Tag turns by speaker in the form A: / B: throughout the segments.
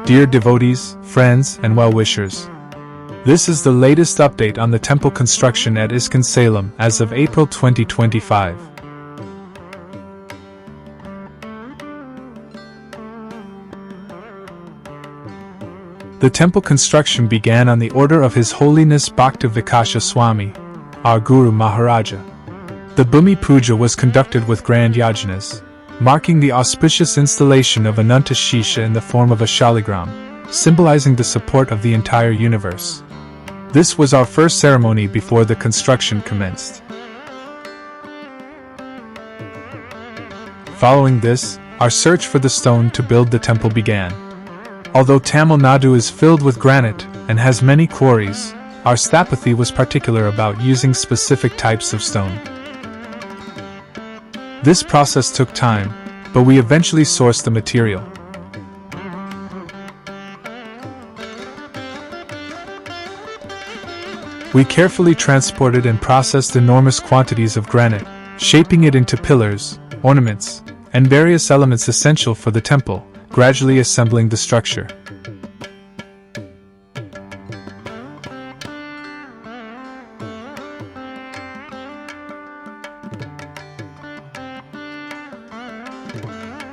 A: Dear devotees, friends, and well-wishers, this is the latest update on the temple construction at ISKCON Salem as of April 2025. The temple construction began on the order of His Holiness Bhaktivedanta Swami, our Guru Maharaja. The Bhumi Puja was conducted with grand yajnas, marking the auspicious installation of Ananta Shisha in the form of a shaligram, symbolizing the support of the entire universe. This was our first ceremony before the construction commenced. Following this, our search for the stone to build the temple began. Although Tamil Nadu is filled with granite and has many quarries, our Sthapati was particular about using specific types of stone. This process took time, but we eventually sourced the material. We carefully transported and processed enormous quantities of granite, shaping it into pillars, ornaments, and various elements essential for the temple, gradually assembling the structure.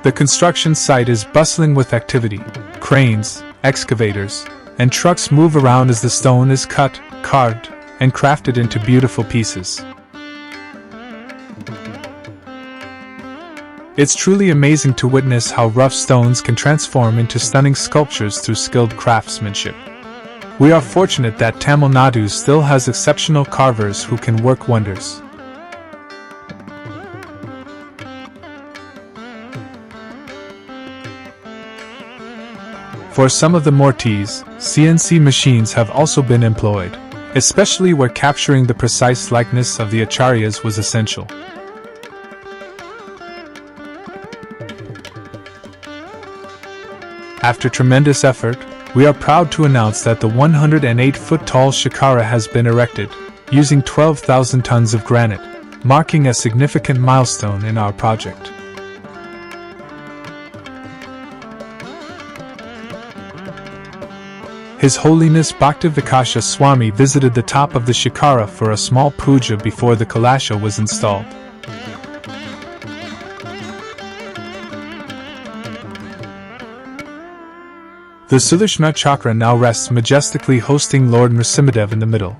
A: The construction site is bustling with activity. Cranes, excavators, and trucks move around as the stone is cut, carved, and crafted into beautiful pieces. It's truly amazing to witness how rough stones can transform into stunning sculptures through skilled craftsmanship. We are fortunate that Tamil Nadu still has exceptional carvers who can work wonders. For some of the mortis, CNC machines have also been employed, especially where capturing the precise likeness of the acharyas was essential. After tremendous effort, we are proud to announce that the 108-foot-tall shikara has been erected, using 12,000 tons of granite, marking a significant milestone in our project. His Holiness Bhaktivedanta Swami visited the top of the shikara for a small puja before the kalasha was installed. The Sudarshana Chakra now rests majestically, hosting Lord Nrsimhadev in the middle.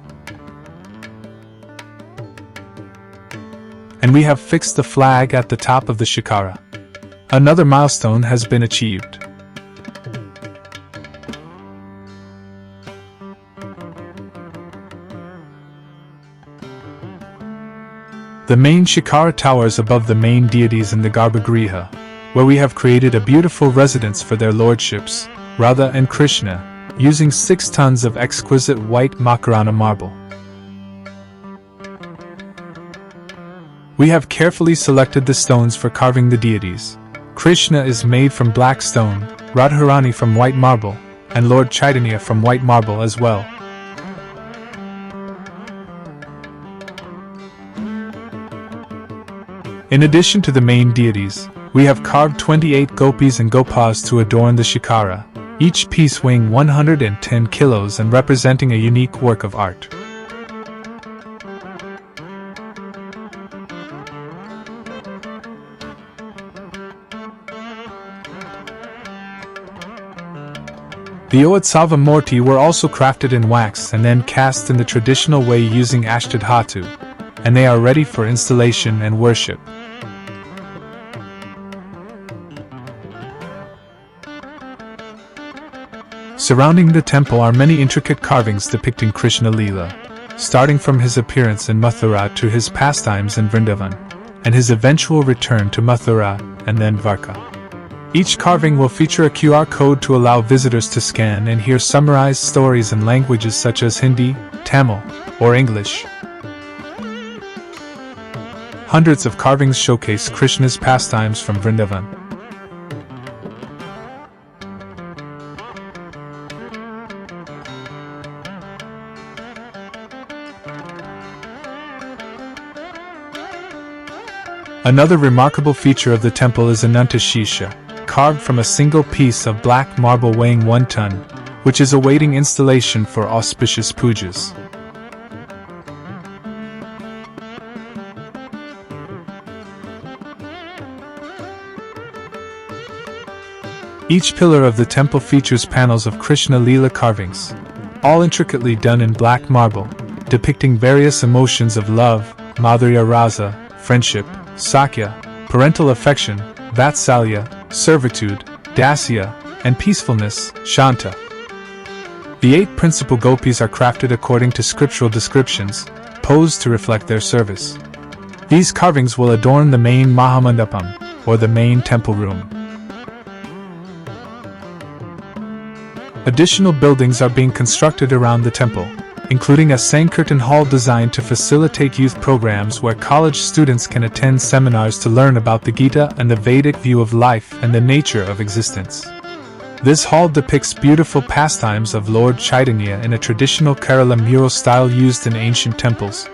A: And we have fixed the flag at the top of the shikara. Another milestone has been achieved. The main shikara towers above the main deities in the Garbhagriha, where we have created a beautiful residence for their lordships, Radha and Krishna, using 6 tons of exquisite white Makarana marble. We have carefully selected the stones for carving the deities. Krishna is made from black stone, Radharani from white marble, and Lord Chaitanya from white marble as well. In addition to the main deities, we have carved 28 gopis and gopas to adorn the shikara, each piece weighing 110 kilos and representing a unique work of art. The Utsava Murti were also crafted in wax and then cast in the traditional way using Ashtadhatu, and they are ready for installation and worship. Surrounding the temple are many intricate carvings depicting Krishna Leela, starting from his appearance in Mathura to his pastimes in Vrindavan, and his eventual return to Mathura and then Dwarka. Each carving will feature a QR code to allow visitors to scan and hear summarized stories in languages such as Hindi, Tamil, or English. Hundreds of carvings showcase Krishna's pastimes from Vrindavan. Another remarkable feature of the temple is Ananta Shisha, carved from a single piece of black marble weighing 1 ton, which is awaiting installation for auspicious pujas. Each pillar of the temple features panels of Krishna Leela carvings, all intricately done in black marble, depicting various emotions of love, Madhurya Rasa, friendship, Sakya, parental affection, Vatsalya, servitude, Dasya, and peacefulness, Shanta. The 8 principal gopis are crafted according to scriptural descriptions, posed to reflect their service. These carvings will adorn the main Mahamandapam, or the main temple room. Additional buildings are being constructed around the temple, including a Sankirtan hall designed to facilitate youth programs where college students can attend seminars to learn about the Gita and the Vedic view of life and the nature of existence. This hall depicts beautiful pastimes of Lord Chaitanya in a traditional Kerala mural style used in ancient temples.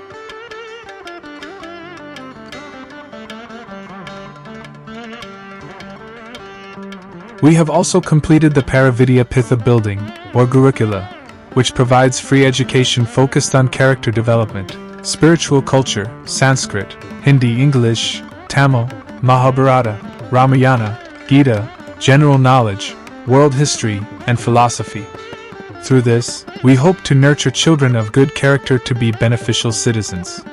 A: We have also completed the Paravidya Pitha building, or Gurukula, which provides free education focused on character development, spiritual culture, Sanskrit, Hindi, English, Tamil, Mahabharata, Ramayana, Gita, general knowledge, world history, and philosophy. Through this, we hope to nurture children of good character to be beneficial citizens.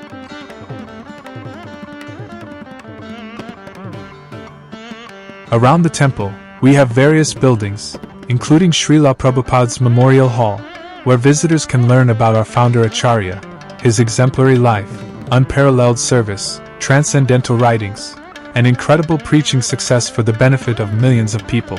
A: Around the temple, we have various buildings, including Srila Prabhupada's Memorial Hall, where visitors can learn about our founder Acharya, his exemplary life, unparalleled service, transcendental writings, and incredible preaching success for the benefit of millions of people.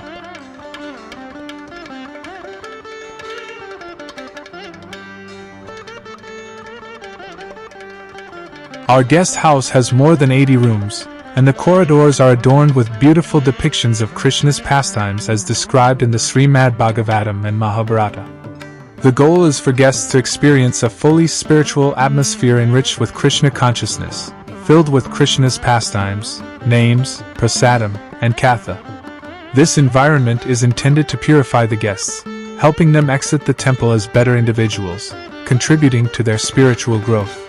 A: Our guest house has more than 80 rooms, and the corridors are adorned with beautiful depictions of Krishna's pastimes as described in the Srimad Bhagavatam and Mahabharata. The goal is for guests to experience a fully spiritual atmosphere enriched with Krishna consciousness, filled with Krishna's pastimes, names, prasadam, and katha. This environment is intended to purify the guests, helping them exit the temple as better individuals, contributing to their spiritual growth.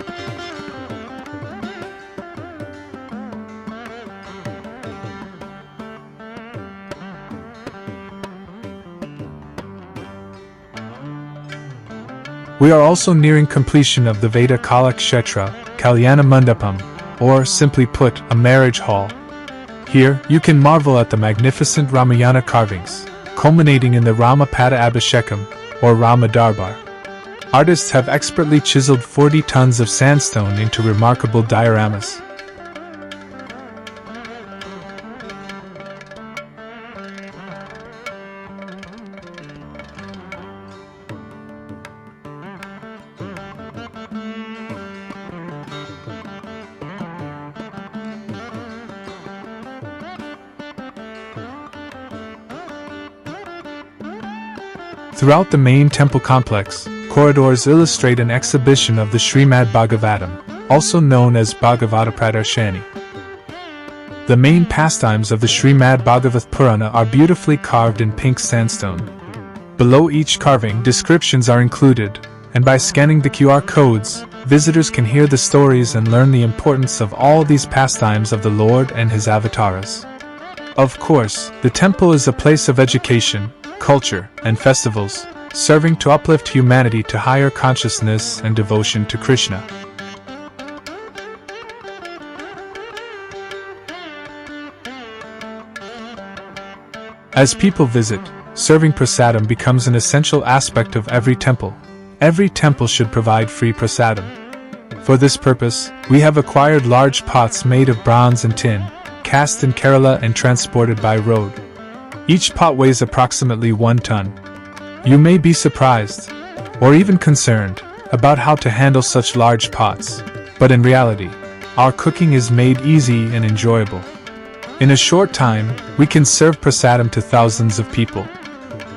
A: We are also nearing completion of the Veda Kala Kshetra, Kalyana Mandapam, or simply put, a marriage hall. Here, you can marvel at the magnificent Ramayana carvings, culminating in the Rama Pada Abhishekam, or Rama Darbar. Artists have expertly chiseled 40 tons of sandstone into remarkable dioramas. Throughout the main temple complex, corridors illustrate an exhibition of the Srimad Bhagavatam, also known as Bhagavata Pradarshani. The main pastimes of the Srimad Bhagavath Purana are beautifully carved in pink sandstone. Below each carving, descriptions are included, and by scanning the QR codes, visitors can hear the stories and learn the importance of all these pastimes of the Lord and his avatars. Of course, the temple is a place of education, culture, and festivals, serving to uplift humanity to higher consciousness and devotion to Krishna. As people visit, serving prasadam becomes an essential aspect of every temple. Every temple should provide free prasadam. For this purpose, we have acquired large pots made of bronze and tin, cast in Kerala and transported by road. Each pot weighs approximately 1 ton. You may be surprised, or even concerned, about how to handle such large pots, but in reality, our cooking is made easy and enjoyable. In a short time, we can serve prasadam to thousands of people.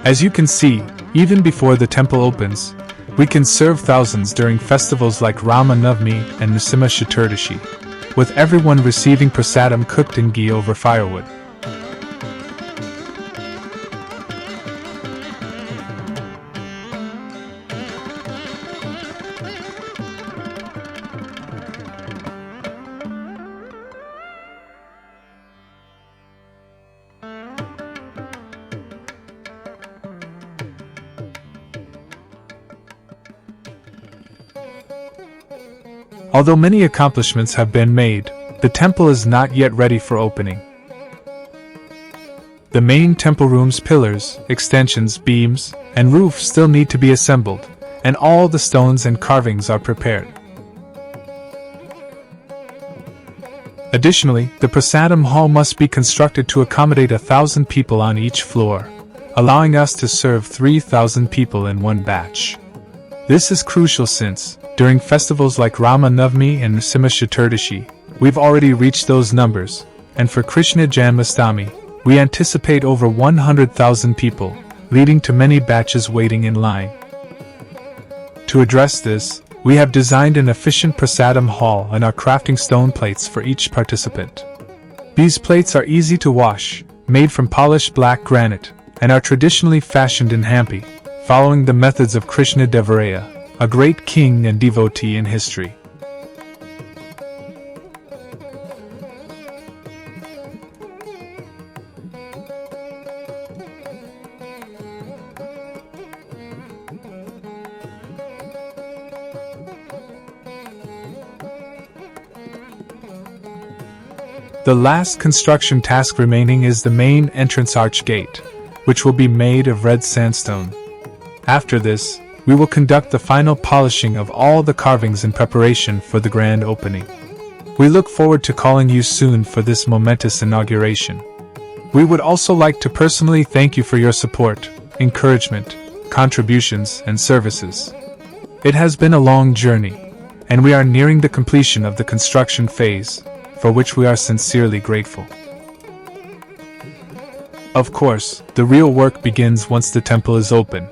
A: As you can see, even before the temple opens, we can serve thousands during festivals like Rama Navami and Narasimha Chaturdashi, with everyone receiving prasadam cooked in ghee over firewood. Although many accomplishments have been made, the temple is not yet ready for opening. The main temple room's pillars, extensions, beams, and roof still need to be assembled, and all the stones and carvings are prepared. Additionally, the Prasadam hall must be constructed to accommodate 1,000 people on each floor, allowing us to serve 3,000 people in one batch. This is crucial since, during festivals like Rama Navami and Nrsimha Chaturdashi, we've already reached those numbers, and for Krishna Janmashtami, we anticipate over 100,000 people, leading to many batches waiting in line. To address this, we have designed an efficient Prasadam hall and are crafting stone plates for each participant. These plates are easy to wash, made from polished black granite, and are traditionally fashioned in Hampi, following the methods of Krishna Devaraya, a great king and devotee in history. The last construction task remaining is the main entrance arch gate, which will be made of red sandstone. After this, we will conduct the final polishing of all the carvings in preparation for the grand opening. We look forward to calling you soon for this momentous inauguration. We would also like to personally thank you for your support, encouragement, contributions, and services. It has been a long journey, and we are nearing the completion of the construction phase, for which we are sincerely grateful. Of course, the real work begins once the temple is open.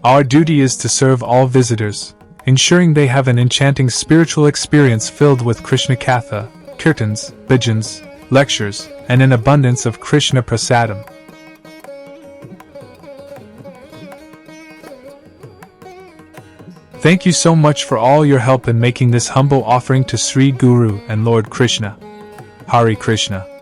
A: Our duty is to serve all visitors, ensuring they have an enchanting spiritual experience filled with Krishna Katha, kirtans, bhajans, lectures, and an abundance of Krishna Prasadam. Thank you so much for all your help in making this humble offering to Sri Guru and Lord Krishna. Hare Krishna.